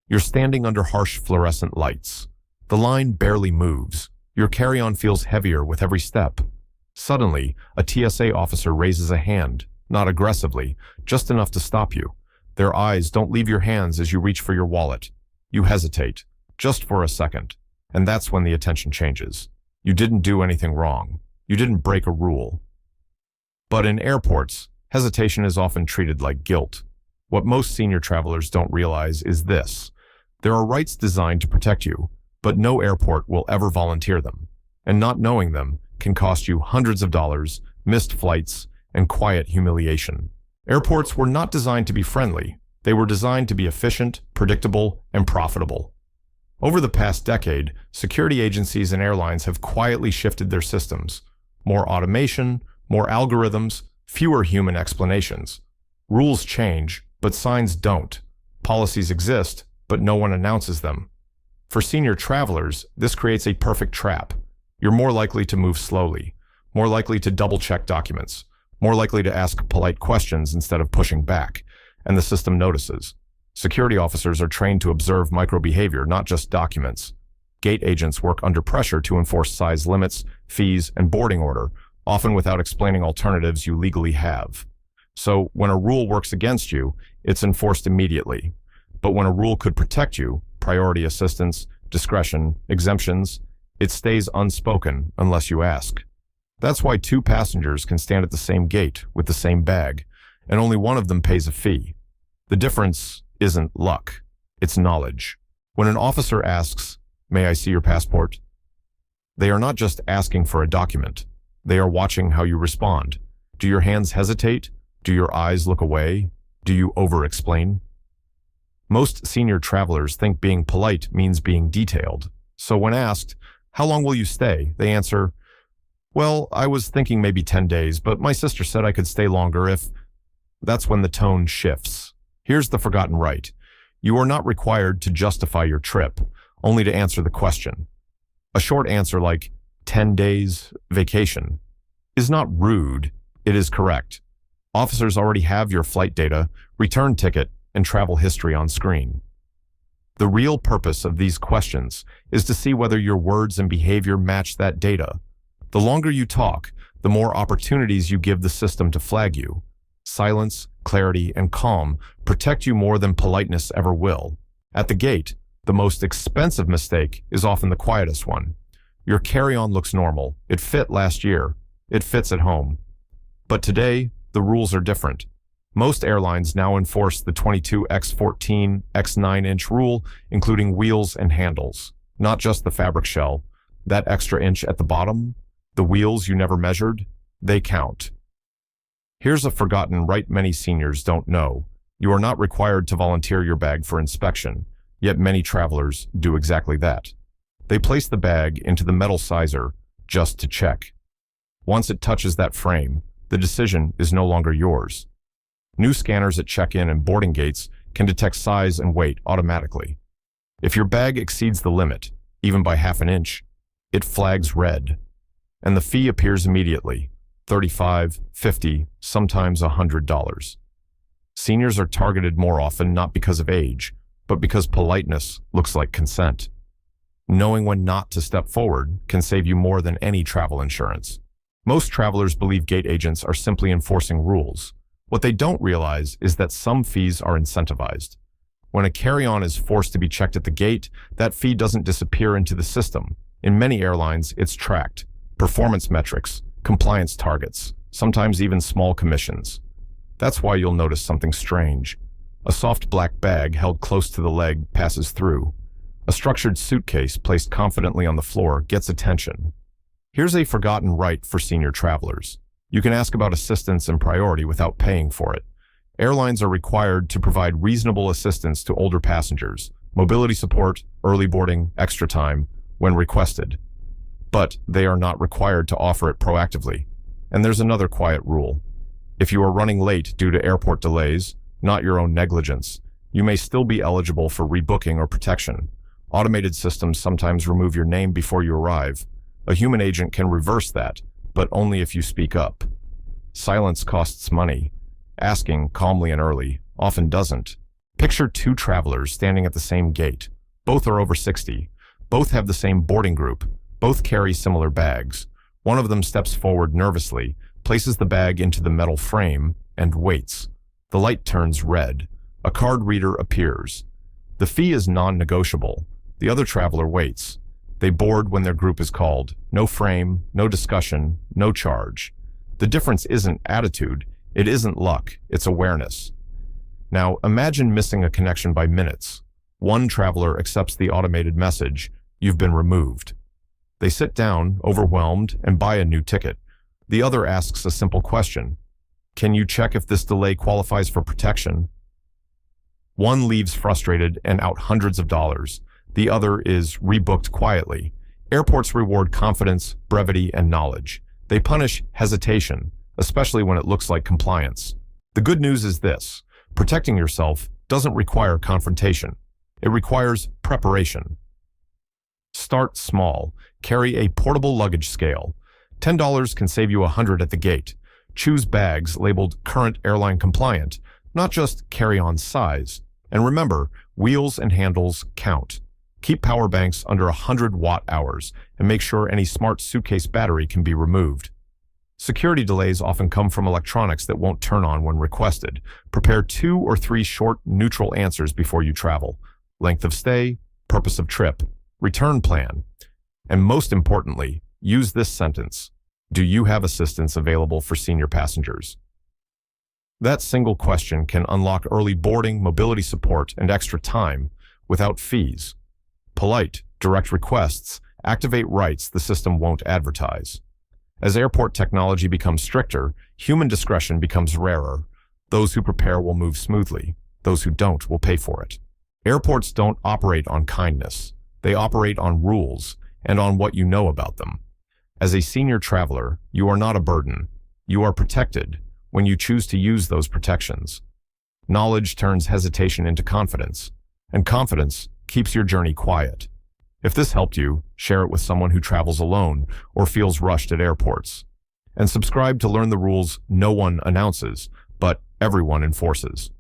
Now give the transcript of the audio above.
You're standing under harsh fluorescent lights. The line barely moves. Your carry-on feels heavier with every step. Suddenly, a TSA officer raises a hand, not aggressively, just enough to stop you. Their eyes don't leave your hands as you reach for your wallet. You hesitate, just for a second, and that's when the attention changes. You didn't do anything wrong. You didn't break a rule. But in airports, hesitation is often treated like guilt. What most senior travelers don't realize is this. There are rights designed to protect you, but no airport will ever volunteer them. And not knowing them can cost you hundreds of dollars, missed flights, and quiet humiliation. Airports were not designed to be friendly. They were designed to be efficient, predictable, and profitable. Over the past decade, security agencies and airlines have quietly shifted their systems. More automation, more algorithms, fewer human explanations. Rules change, but signs don't. Policies exist, but no one announces them. For senior travelers, this creates a perfect trap. You're more likely to move slowly, more likely to double-check documents, more likely to ask polite questions instead of pushing back, and the system notices. Security officers are trained to observe micro-behavior, not just documents. Gate agents work under pressure to enforce size limits, fees, and boarding order, often without explaining alternatives you legally have. So, when a rule works against you, it's enforced immediately. But when a rule could protect you, priority assistance, discretion, exemptions, it stays unspoken unless you ask. That's why two passengers can stand at the same gate with the same bag, and only one of them pays a fee. The difference isn't luck, it's knowledge. When an officer asks, "May I see your passport?" they are not just asking for a document. They are watching how you respond. Do your hands hesitate? Do your eyes look away? Do you over-explain? Most senior travelers think being polite means being detailed. So when asked, "How long will you stay?" they answer, "Well, I was thinking maybe 10 days, but my sister said I could stay longer if..." That's when the tone shifts. Here's the forgotten right. You are not required to justify your trip, only to answer the question. A short answer like, 10 days, vacation, is not rude, it is correct. Officers already have your flight data, return ticket, and travel history on screen. The real purpose of these questions is to see whether your words and behavior match that data. The longer you talk, the more opportunities you give the system to flag you. Silence, clarity, and calm protect you more than politeness ever will. At the gate, the most expensive mistake is often the quietest one. Your carry-on looks normal. It fit last year. It fits at home. But today, the rules are different. Most airlines now enforce the 22x14 x 9-inch rule, including wheels and handles. Not just the fabric shell. That extra inch at the bottom, the wheels you never measured, they count. Here's a forgotten right many seniors don't know. You are not required to volunteer your bag for inspection, yet many travelers do exactly that. They place the bag into the metal sizer just to check. Once it touches that frame, the decision is no longer yours. New scanners at check-in and boarding gates can detect size and weight automatically. If your bag exceeds the limit, even by half an inch, it flags red. And the fee appears immediately, $35, $50, sometimes $100. Seniors are targeted more often not because of age, but because politeness looks like consent. Knowing when not to step forward can save you more than any travel insurance. Most travelers believe gate agents are simply enforcing rules. What they don't realize is that some fees are incentivized. When a carry-on is forced to be checked at the gate, that fee doesn't disappear into the system. In many airlines, it's tracked. Performance metrics, compliance targets, sometimes even small commissions. That's why you'll notice something strange. A soft black bag held close to the leg passes through. A structured suitcase placed confidently on the floor gets attention. Here's a forgotten right for senior travelers. You can ask about assistance and priority without paying for it. Airlines are required to provide reasonable assistance to older passengers, mobility support, early boarding, extra time, when requested. But they are not required to offer it proactively. And there's another quiet rule. If you are running late due to airport delays, not your own negligence, you may still be eligible for rebooking or protection. Automated systems sometimes remove your name before you arrive. A human agent can reverse that, but only if you speak up. Silence costs money. Asking calmly and early often doesn't. Picture two travelers standing at the same gate. Both are over 60. Both have the same boarding group. Both carry similar bags. One of them steps forward nervously, places the bag into the metal frame, and waits. The light turns red. A card reader appears. The fee is non-negotiable. The other traveler waits. They board when their group is called. No frame, no discussion, no charge. The difference isn't attitude. It isn't luck. It's awareness. Now, imagine missing a connection by minutes. One traveler accepts the automated message, "You've been removed." They sit down, overwhelmed, and buy a new ticket. The other asks a simple question. "Can you check if this delay qualifies for protection?" One leaves frustrated and out hundreds of dollars. The other is rebooked quietly. Airports reward confidence, brevity, and knowledge. They punish hesitation, especially when it looks like compliance. The good news is this: protecting yourself doesn't require confrontation. It requires preparation. Start small. Carry a portable luggage scale. $10 can save you $100 at the gate. Choose bags labeled current airline compliant, not just carry-on size. And remember, wheels and handles count. Keep power banks under 100 watt-hours and make sure any smart suitcase battery can be removed. Security delays often come from electronics that won't turn on when requested. Prepare 2 or 3 short, neutral answers before you travel. Length of stay, purpose of trip, return plan. And most importantly, use this sentence: do you have assistance available for senior passengers? That single question can unlock early boarding, mobility support, and extra time without fees. Polite, direct requests activate rights the system won't advertise. As airport technology becomes stricter, human discretion becomes rarer. Those who prepare will move smoothly. Those who don't will pay for it. Airports don't operate on kindness. They operate on rules and on what you know about them. As a senior traveler, you are not a burden. You are protected when you choose to use those protections. Knowledge turns hesitation into confidence, and confidence keeps your journey quiet. If this helped you, share it with someone who travels alone or feels rushed at airports. And subscribe to learn the rules no one announces, but everyone enforces.